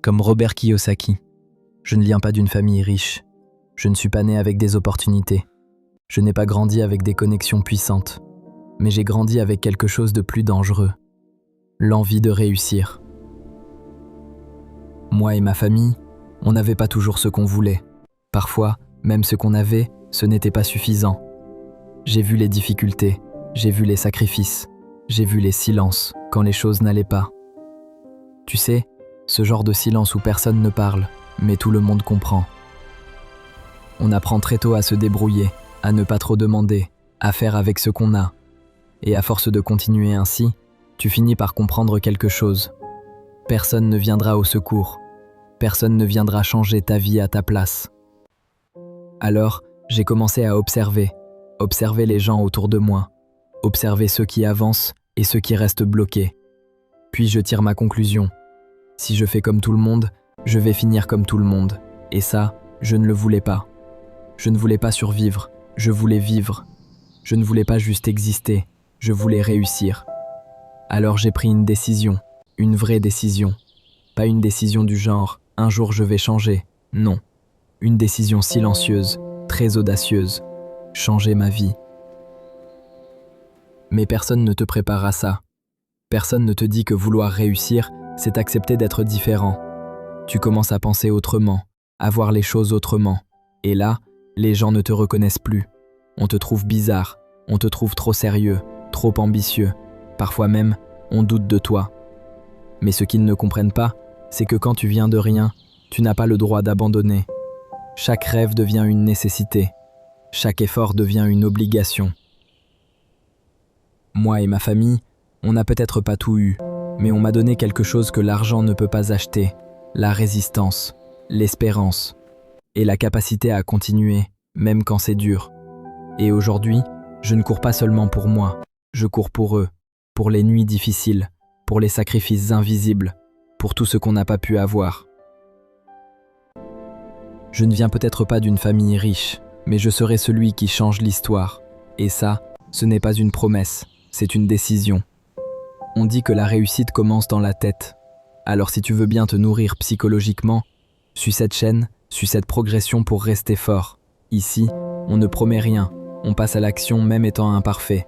Comme Robert Kiyosaki, je ne viens pas d'une famille riche. Je ne suis pas né avec des opportunités. Je n'ai pas grandi avec des connexions puissantes. Mais j'ai grandi avec quelque chose de plus dangereux. L'envie de réussir. Moi et ma famille, on n'avait pas toujours ce qu'on voulait. Parfois, même ce qu'on avait, ce n'était pas suffisant. J'ai vu les difficultés, j'ai vu les sacrifices, j'ai vu les silences quand les choses n'allaient pas. Tu sais, ce genre de silence où personne ne parle, mais tout le monde comprend. On apprend très tôt à se débrouiller, à ne pas trop demander, à faire avec ce qu'on a. Et à force de continuer ainsi, tu finis par comprendre quelque chose. Personne ne viendra au secours. Personne ne viendra changer ta vie à ta place. Alors, j'ai commencé à observer les gens autour de moi, observer ceux qui avancent et ceux qui restent bloqués. Puis je tire ma conclusion. Si je fais comme tout le monde, je vais finir comme tout le monde. Et ça, je ne le voulais pas. Je ne voulais pas survivre, je voulais vivre. Je ne voulais pas juste exister, je voulais réussir. Alors j'ai pris une décision, une vraie décision. Pas une décision du genre « un jour je vais changer », non. Une décision silencieuse, très audacieuse. Changer ma vie. Mais personne ne te prépare à ça. Personne ne te dit que vouloir réussir, c'est accepter d'être différent. Tu commences à penser autrement, à voir les choses autrement. Et là, les gens ne te reconnaissent plus. On te trouve bizarre, on te trouve trop sérieux, trop ambitieux. Parfois même, on doute de toi. Mais ce qu'ils ne comprennent pas, c'est que quand tu viens de rien, tu n'as pas le droit d'abandonner. Chaque rêve devient une nécessité. Chaque effort devient une obligation. Moi et ma famille, on n'a peut-être pas tout eu, mais on m'a donné quelque chose que l'argent ne peut pas acheter, la résistance, l'espérance et la capacité à continuer, même quand c'est dur. Et aujourd'hui, je ne cours pas seulement pour moi, je cours pour eux, pour les nuits difficiles, pour les sacrifices invisibles, pour tout ce qu'on n'a pas pu avoir. Je ne viens peut-être pas d'une famille riche, mais je serai celui qui change l'histoire. Et ça, ce n'est pas une promesse, c'est une décision. On dit que la réussite commence dans la tête. Alors si tu veux bien te nourrir psychologiquement, suis cette chaîne, suis cette progression pour rester fort. Ici, on ne promet rien, on passe à l'action même étant imparfait.